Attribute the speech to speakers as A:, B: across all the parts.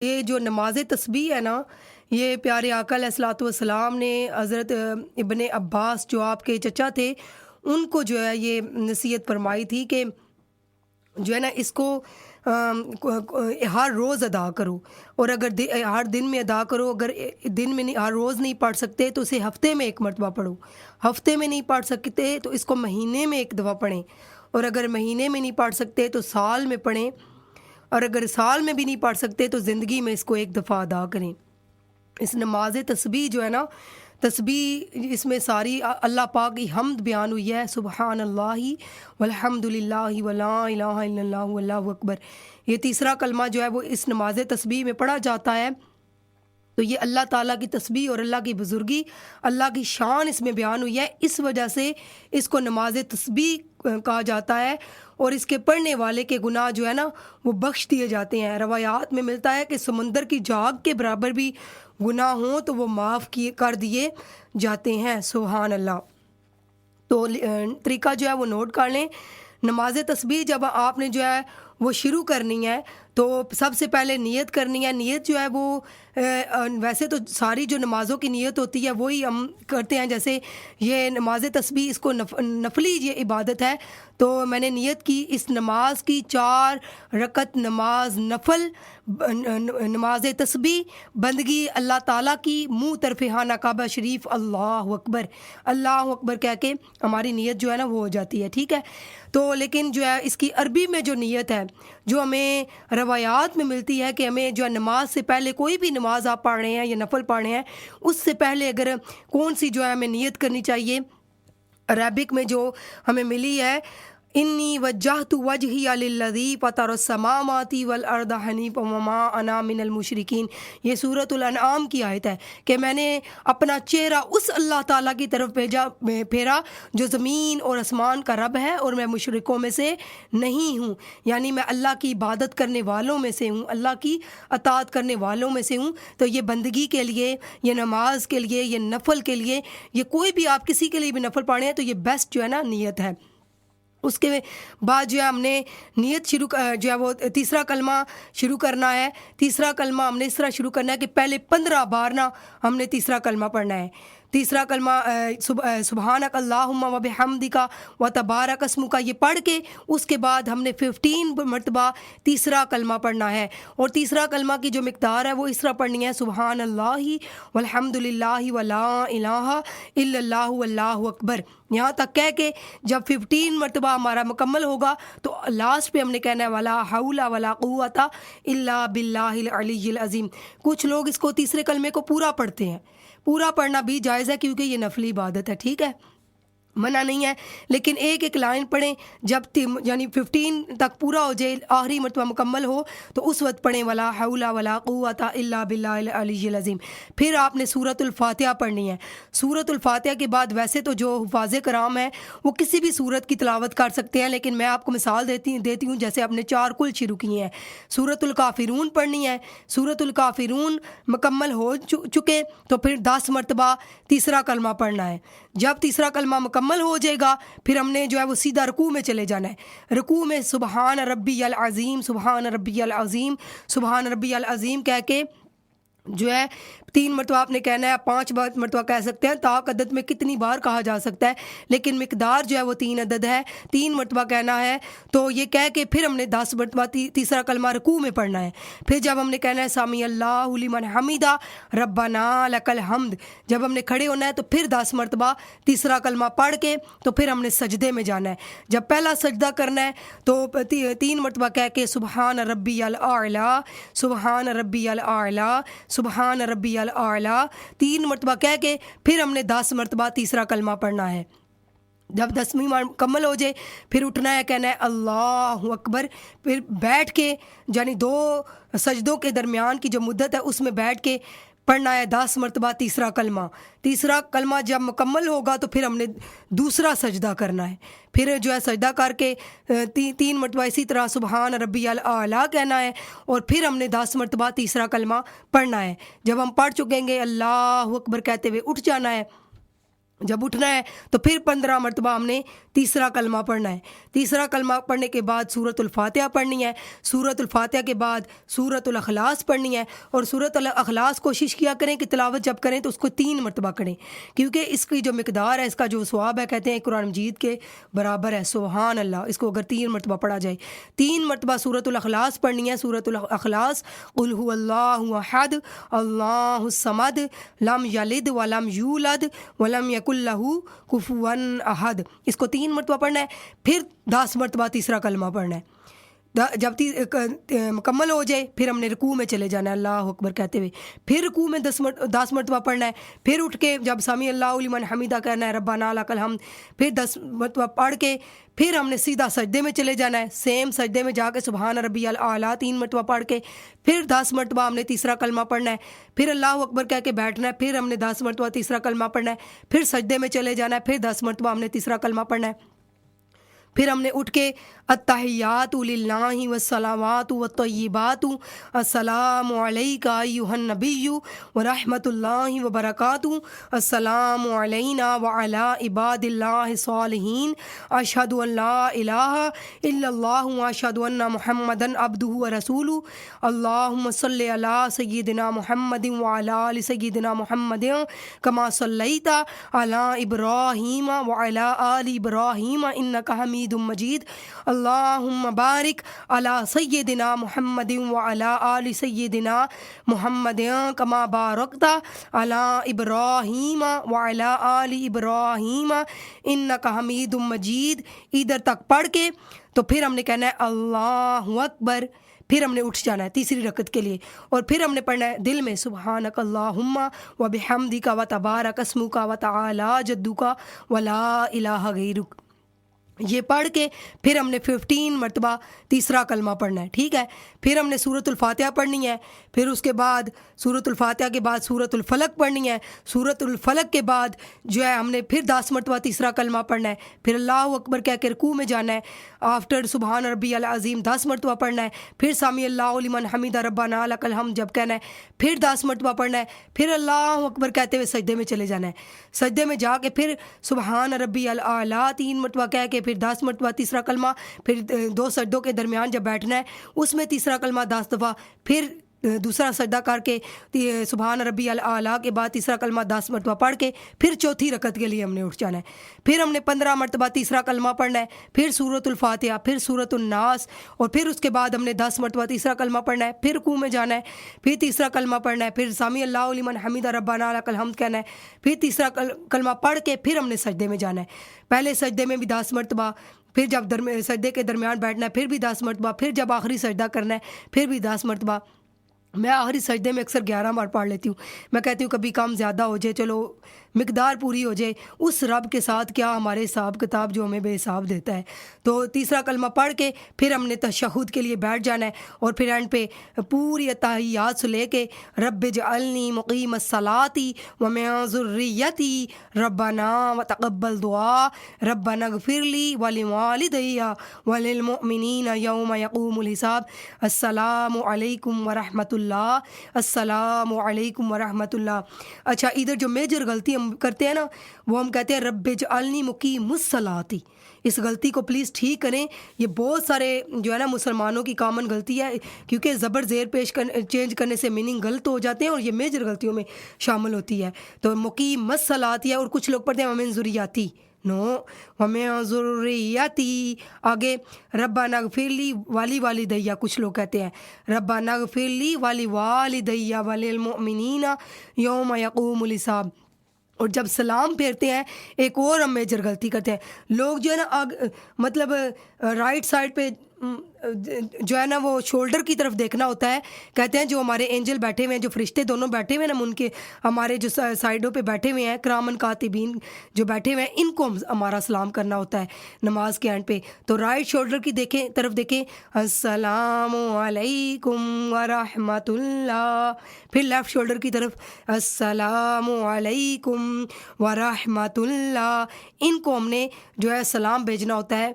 A: یہ جو نماز تسبیح ہے نا، یہ پیارے آقا علیہ الصلوۃ والسلام نے حضرت ابن عباس جو آپ کے چچا تھے، ان کو جو ہے یہ نصیحت فرمائی تھی کہ جو ہے نا اس کو ہر روز ادا کرو، اور اگر ہر دن میں ادا کرو، اگر دن میں نہیں، ہر روز نہیں پڑھ سکتے تو اسے ہفتے میں ایک مرتبہ پڑھو، ہفتے میں نہیں پڑھ سکتے تو اس کو مہینے میں ایک دفعہ پڑھیں، اور اگر مہینے میں نہیں پڑھ سکتے تو سال میں پڑھیں، اور اگر سال میں بھی نہیں پڑھ سکتے تو زندگی میں اس کو ایک دفعہ ادا کریں۔ اس نماز تسبیح جو ہے نا، تسبیح اس میں ساری اللہ پاک کی حمد بیان ہوئی ہے، سبحان اللہ والحمد للہ ولا الہ الا اللہ واللہ اکبر۔ یہ تیسرا کلمہ جو ہے وہ اس نماز تسبیح میں پڑھا جاتا ہے، تو یہ اللہ تعالیٰ کی تسبیح اور اللہ کی بزرگی، اللہ کی شان اس میں بیان ہوئی ہے، اس وجہ سے اس کو نماز تسبیح کہا جاتا ہے، اور اس کے پڑھنے والے کے گناہ جو ہے نا وہ بخش دیے جاتے ہیں۔ روایات میں ملتا ہے کہ سمندر کی جھاگ کے برابر بھی گناہ ہوں تو وہ معاف کر دیے جاتے ہیں، سبحان اللہ۔ تو طریقہ جو ہے وہ نوٹ کر لیں۔ نماز تسبیح جب آپ نے جو ہے وہ شروع کرنی ہے تو سب سے پہلے نیت کرنی ہے۔ نیت جو ہے وہ ویسے تو ساری جو نمازوں کی نیت ہوتی ہے وہی ہم کرتے ہیں، جیسے یہ نماز تسبیح اس کو نفلی یہ عبادت ہے، تو میں نے نیت کی اس نماز کی 4 رکعت نماز نفل نماز تسبیح بندگی اللہ تعالیٰ کی، منہ طرف خانہ کعبہ شریف، اللہ اکبر کہہ کے ہماری نیت جو ہے نا وہ ہو جاتی ہے، ٹھیک ہے۔ تو لیکن جو ہے اس کی عربی میں جو نیت ہے، جو ہمیں روایات میں ملتی ہے کہ ہمیں جو ہے نماز سے پہلے، کوئی بھی نماز آپ پڑھ رہے ہیں یا نفل پڑھ رہے ہیں، اس سے پہلے اگر کون سی جو ہے ہمیں نیت کرنی چاہیے، عربک میں جو ہمیں ملی ہے، انی وجہت وجہی للذی فطر السماوات والارض حنیفا وما انا من المشرکین۔ یہ سورۃ الانعام کی آیت ہے کہ میں نے اپنا چہرہ اس اللہ تعالیٰ کی طرف پھیرا جو زمین اور آسمان کا رب ہے، اور میں مشرکوں میں سے نہیں ہوں، یعنی میں اللہ کی عبادت کرنے والوں میں سے ہوں، اللہ کی اطاعت کرنے والوں میں سے ہوں۔ تو یہ بندگی کے لیے، یہ نماز کے لیے، یہ نفل کے لیے، یہ کوئی بھی آپ کسی کے لیے بھی نفل پڑھیں تو یہ بیسٹ جو ہے نا نیت ہے۔ اس کے بعد جو ہے ہم نے نیت جو ہے وہ تیسرا کلمہ شروع کرنا ہے۔ تیسرا کلمہ ہم نے اس طرح شروع کرنا ہے کہ پہلے 15 بار نا ہم نے تیسرا کلمہ پڑھنا ہے۔ تیسرا کلمہ سبحانک اللہم و بحمدک و تبارک اسمک، یہ پڑھ کے اس کے بعد ہم نے 15 مرتبہ تیسرا کلمہ پڑھنا ہے، اور تیسرا کلمہ کی جو مقدار ہے وہ اس طرح پڑھنی ہے، سبحان اللہ والحمد للہ ولا الہ الا اللہ واللہ اکبر، یہاں تک کہہ کے جب 15 مرتبہ ہمارا مکمل ہوگا تو لاسٹ پہ ہم نے کہنا ہے ولا حول ولا قوت الا باللہ العلی العظیم۔ کچھ لوگ اس کو تیسرے کلمے کو پورا پڑھتے ہیں، پورا پڑھنا بھی جائز ہے کیونکہ یہ نفلی عبادت ہے، ٹھیک ہے، منع نہیں ہے، لیکن ایک لائن پڑھیں جب یعنی 15 تک پورا ہو جائے، آخری مرتبہ مکمل ہو تو اس وقت پڑھیں ولا حول ولا قوت الا باللہ العلی العظیم۔ پھر آپ نے سورۃ الفاتحہ پڑھنی ہے۔ سورۃ الفاتحہ کے بعد ویسے تو جو حفاظ کرام ہیں وہ کسی بھی سورت کی تلاوت کر سکتے ہیں، لیکن میں آپ کو مثال دیتی ہوں، جیسے آپ نے 4 کل شروع کیے ہیں۔ سورۃ الکافرون پڑھنی ہے۔ سورۃ الکافرون مکمل ہو چکے تو پھر 10 مرتبہ تیسرا کلمہ پڑھنا ہے۔ جب تیسرا کلمہ مکمل ہو جائے گا پھر ہم نے جو ہے وہ سیدھا رکوع میں چلے جانا ہے۔ رکوع میں سبحان ربی العظیم، سبحان ربی العظیم، سبحان ربی العظیم کہہ کے جو ہے 3 مرتبہ آپ نے کہنا ہے، 5 مرتبہ کہہ سکتے ہیں، طاق عدد میں کتنی بار کہا جا سکتا ہے، لیکن مقدار جو ہے وہ 3 عدد ہے، 3 مرتبہ کہنا ہے۔ تو یہ کہہ کے پھر ہم نے 10 مرتبہ تیسرا کلمہ رکوع میں پڑھنا ہے۔ پھر جب ہم نے کہنا ہے سامی اللہ لمن حمیدہ ربنا لک الحمد، جب ہم نے کھڑے ہونا ہے تو پھر 10 مرتبہ تیسرا کلمہ پڑھ کے تو پھر ہم نے سجدے میں جانا ہے۔ جب پہلا سجدہ کرنا ہے تو 3 مرتبہ کہہ کے سبحان ربی الاعلیٰ، سبحان ربی الاعلیٰ، سبحان ربی الاعلیٰ 3 مرتبہ کہہ کے پھر ہم نے 10 مرتبہ تیسرا کلمہ پڑھنا ہے۔ جب 10ویں مکمل ہو جائے پھر اٹھنا ہے، کہنا ہے اللہ اکبر، پھر بیٹھ کے یعنی 2 سجدوں کے درمیان کی جو مدت ہے اس میں بیٹھ کے پڑھنا ہے 10 مرتبہ تیسرا کلمہ۔ تیسرا کلمہ جب مکمل ہوگا تو پھر ہم نے دوسرا سجدہ کرنا ہے، پھر جو ہے سجدہ کر کے 3 مرتبہ اسی طرح سبحان ربی الاعلیٰ کہنا ہے، اور پھر ہم نے 10 مرتبہ تیسرا کلمہ پڑھنا ہے۔ جب ہم پڑھ چکیں گے اللہ اکبر کہتے ہوئے اٹھ جانا ہے۔ جب اٹھنا ہے تو پھر 15 مرتبہ ہم نے تیسرا کلمہ پڑھنا ہے. تیسرا کلمہ پڑھنے کے بعد سورۃ الفاتحہ پڑھنی ہے. سورۃ الفاتحہ کے بعد سورۃ الاخلاص پڑھنی ہے. اور سورۃ الاخلاص کوشش کیا کریں کہ تلاوت جب کریں تو اس کو 3 مرتبہ کریں، کیونکہ اس کی جو مقدار ہے، اس کا جو ثواب ہے، کہتے ہیں قرآن مجید کے برابر ہے. سبحان اللہ. اس کو اگر 3 مرتبہ پڑھا جائے، 3 مرتبہ سورۃ الاخلاص پڑھنی ہے. سورۃ الاخلاص قل هو اللہ احد اللہ الصمد لم یلد ولم یولد ولم یکن لہ کفوا احد. اس کو 3 مرتبہ پڑھنا ہے. پھر 10 مرتبہ تیسرا کلمہ پڑھنا ہے. جب مکمل ہو جائے پھر ہم نے رکوع میں چلے جانا ہے اللہ اکبر کہتے ہوئے. پھر رکوع میں 10 مرتبہ پڑھنا ہے. پھر اٹھ کے جب سمیع اللہ لمن حمیدہ کہنا ہے ربنا لک الحمد، پھر 10 مرتبہ پڑھ کے پھر ہم نے سیدھا سجدے میں چلے جانا ہے. سیم سجدے میں جا کے سبحان ربی الاعلیٰ 3 مرتبہ پڑھ کے پھر 10 مرتبہ ہم نے تیسرا کلمہ پڑھنا ہے. پھر اللہ اکبر کہہ کے بیٹھنا ہے. پھر ہم نے 10 مرتبہ تیسرا کلمہ پڑھنا ہے. پھر سجدے میں چلے جانا ہے. پھر 10 مرتبہ ہم نے تیسرا کلمہ پڑھنا ہے. پھر ہم نے اٹھ کے التحیات للہ والصلوات والطیبات السلام علیک ایھا النبی ورحمۃ اللہ وبرکاتہ السلام علینا وعلی عباد اللہ الصالحین اشہد ان لا الہ الا اللہ واشہد ان محمدا عبدہ ورسولہ اللہم صلی علی سیدنا محمد وعلی آل سیدنا محمد کما صلیت علی ابراہیم وعلی آل ابراہیم انک حمید مجید اللہم بارک علی سیدنا محمد وعلی آل سیدنا محمد کما بارکت علی ابراہیم وعلی آل ابراہیم انک حمید مجید. ادھر تک پڑھ کے تو پھر ہم نے کہنا ہے اللہ اکبر. پھر ہم نے اٹھ جانا ہے تیسری رکعت کے لیے، اور پھر ہم نے پڑھنا ہے دل میں سبحانک اللہم وبحمدک وتبارک اسمک وتعالی جدک ولا الہ غیرک. یہ پڑھ کے پھر ہم نے 15 مرتبہ تیسرا کلمہ پڑھنا ہے. ٹھیک ہے. پھر ہم نے سورۃ الفاتحہ پڑھنی ہے. پھر اس کے بعد سورۃ الفاتحہ کے بعد سورۃ الفلق پڑھنی ہے. سورۃ الفلق کے بعد جو ہے ہم نے پھر 10 مرتبہ تیسرا کلمہ پڑھنا ہے. پھر اللہ اکبر کہہ کے رکوع میں جانا ہے. آفٹر سبحان ربی العظیم 10 مرتبہ پڑھنا ہے. پھر سمیع اللہ لمن حمیدہ ربنا لک الحمد جب کہنا ہے پھر 10 مرتبہ پڑھنا ہے. پھر اللہ اکبر کہتے ہوئے سجدے میں چلے جانا ہے. سجدے میں جا کے پھر سبحان ربی الاعلیٰ 3 مرتبہ کہہ کے پھر 10 مرتبہ تیسرا کلمہ. پھر 2 سجدوں کے درمیان جب بیٹھنا ہے اس میں تیسرا کلمہ 10 دفعہ. پھر دوسرا سجدہ کر کے سبحان ربی الاعلیٰ کے بعد تیسرا کلمہ 10 مرتبہ پڑھ کے پھر چوتھی رکعت کے لیے ہم نے اٹھ جانا ہے. پھر ہم نے 15 مرتبہ تیسرا کلمہ پڑھنا ہے. پھر سورۃ الفاتحہ، پھر سورۃ الناس، اور پھر اس کے بعد ہم نے 10 مرتبہ تیسرا کلمہ پڑھنا ہے. پھر رکوع میں جانا ہے. پھر تیسرا کلمہ پڑھنا ہے. پھر سمیع اللہ لمن حمیدہ ربنا لک الحمد کہنا ہے. پھر تیسرا کلمہ پڑھ کے پھر ہم نے سجدے میں جانا ہے. پہلے سجدے میں بھی 10 مرتبہ، پھر جب سجدے کے درمیان بیٹھنا ہے پھر بھی 10 مرتبہ، پھر جب آخری سجدہ کرنا ہے پھر بھی 10 مرتبہ. میں آخری سجدے میں اکثر 11 بار پڑھ لیتی ہوں. میں کہتی ہوں کبھی کم زیادہ ہو جائے، چلو مقدار پوری ہو جائے. اس رب کے ساتھ کیا ہمارے حساب کتاب جو ہمیں بے حساب دیتا ہے. تو تیسرا کلمہ پڑھ کے پھر ہم نے تشہد کے لیے بیٹھ جانا ہے. اور پھر اینڈ پہ پوری اتحیات سے لے کے رب اجعلنی مقیم الصلاۃ ومن ذریتی ربنا وتقبل دعا ربنا اغفر لی ولوالدی وللمؤمنین یوم یقوم الحساب. السلام علیکم ورحمۃ اللہ. السلام علیکم ورحمۃ اللہ. اچھا، ادھر جو میجر غلطی ہم کرتے ہیں نا، وہ ہم کہتے ہیں رب اجعلنی مقیم الصلاۃ. اس غلطی کو پلیز ٹھیک کریں. یہ بہت سارے جو ہے نا مسلمانوں کی کامن غلطی ہے، کیونکہ زبر زیر پیش چینج کرنے سے میننگ غلط ہو جاتے ہیں اور یہ میجر غلطیوں میں شامل ہوتی ہے. تو مقیم الصلاۃ ہے، اور کچھ لوگ پڑھتے ہیں ومن ذریتی. نو، ومن ذریتی آگے ربنا اغفر لی والی والدیہ. کچھ لوگ کہتے ہیں ربنا اغفر لی والی والدیہ وللمؤمنین یوم یقوم الحساب. اور جب سلام پھیرتے ہیں ایک اور ہم میجر غلطی کرتے ہیں. لوگ جو ہے نا مطلب رائٹ سائڈ پہ جو ہے نا وہ شولڈر کی طرف دیکھنا ہوتا ہے. کہتے ہیں جو ہمارے اینجل بیٹھے ہوئے ہیں، جو فرشتے دونوں بیٹھے ہوئے ہیں نا، ان کے ہمارے جو سائڈوں پہ بیٹھے ہوئے ہیں کرامن کاتبین جو بیٹھے ہوئے ہیں، ان کو ہمارا سلام کرنا ہوتا ہے نماز کے اینڈ پہ. تو رائٹ شولڈر کی طرف دیکھیں السلام علیکم ورحمۃ اللہ. پھر لیفٹ شولڈر کی طرف السلام علیکم ورحمۃ اللہ. ان کو ہم نے جو ہے سلام بھیجنا ہوتا ہے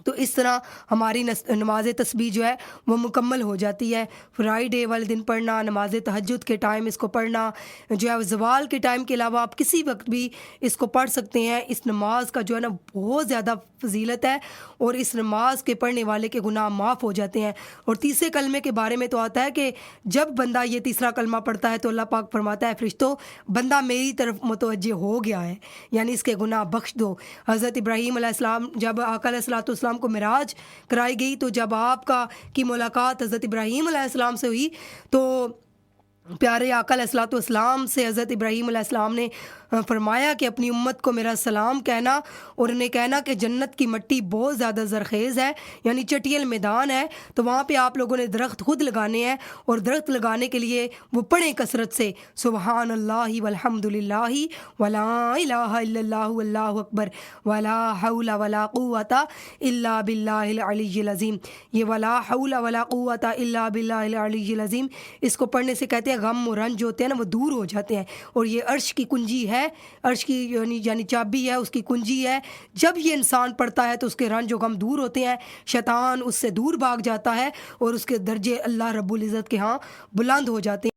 A: تو اس طرح ہماری نماز تسبیح جو ہے وہ مکمل ہو جاتی ہے۔ فرائیڈے والے دن پڑھنا، نماز تہجد کے ٹائم اس کو پڑھنا جو ہے، زوال کے ٹائم کے علاوہ آپ کسی وقت بھی اس کو پڑھ سکتے ہیں۔ اس نماز کا جو ہے نا بہت زیادہ فضیلت ہے، اور اس نماز کے پڑھنے والے کے گناہ معاف ہو جاتے ہیں۔ اور تیسرے کلمے کے بارے میں تو آتا ہے کہ جب بندہ یہ تیسرا کلمہ پڑھتا ہے تو اللہ پاک فرماتا ہے فرشتوں، بندہ میری طرف متوجہ ہو گیا ہے، یعنی اس کے گناہ بخش دو۔ حضرت ابراہیم علیہ السلام، جب آقا علیہ الصلوۃ والسلام کو معراج کرائی گئی، تو جب آپ کی ملاقات حضرت ابراہیم علیہ السلام سے ہوئی تو پیارے آقا علیہ الصلوۃ والسلام سے حضرت ابراہیم علیہ السلام نے فرمایا کہ اپنی امت کو میرا سلام کہنا، اور انہیں کہنا کہ جنت کی مٹی بہت زیادہ زرخیز ہے، یعنی چٹیل میدان ہے، تو وہاں پہ آپ لوگوں نے درخت خود لگانے ہیں، اور درخت لگانے کے لیے وہ پڑھیں کثرت سے سبحان اللہ والحمد للہ ولا الہ الا اللہ واللہ اکبر ولا حول ولا قوت الا باللہ العلی العظیم۔ یہ ولا حول ولا قوت الا باللہ العلی العظیم، اس کو پڑھنے سے کہتے ہیں غم و رنج ہوتے ہیں نا وہ دور ہو جاتے ہیں، اور یہ عرش کی کنجی ہے، عرش کی یعنی چابی ہے، اس کی کنجی ہے۔ جب یہ انسان پڑھتا ہے تو اس کے رنج و غم دور ہوتے ہیں، شیطان اس سے دور بھاگ جاتا ہے، اور اس کے درجے اللہ رب العزت کے ہاں بلند ہو جاتے ہیں۔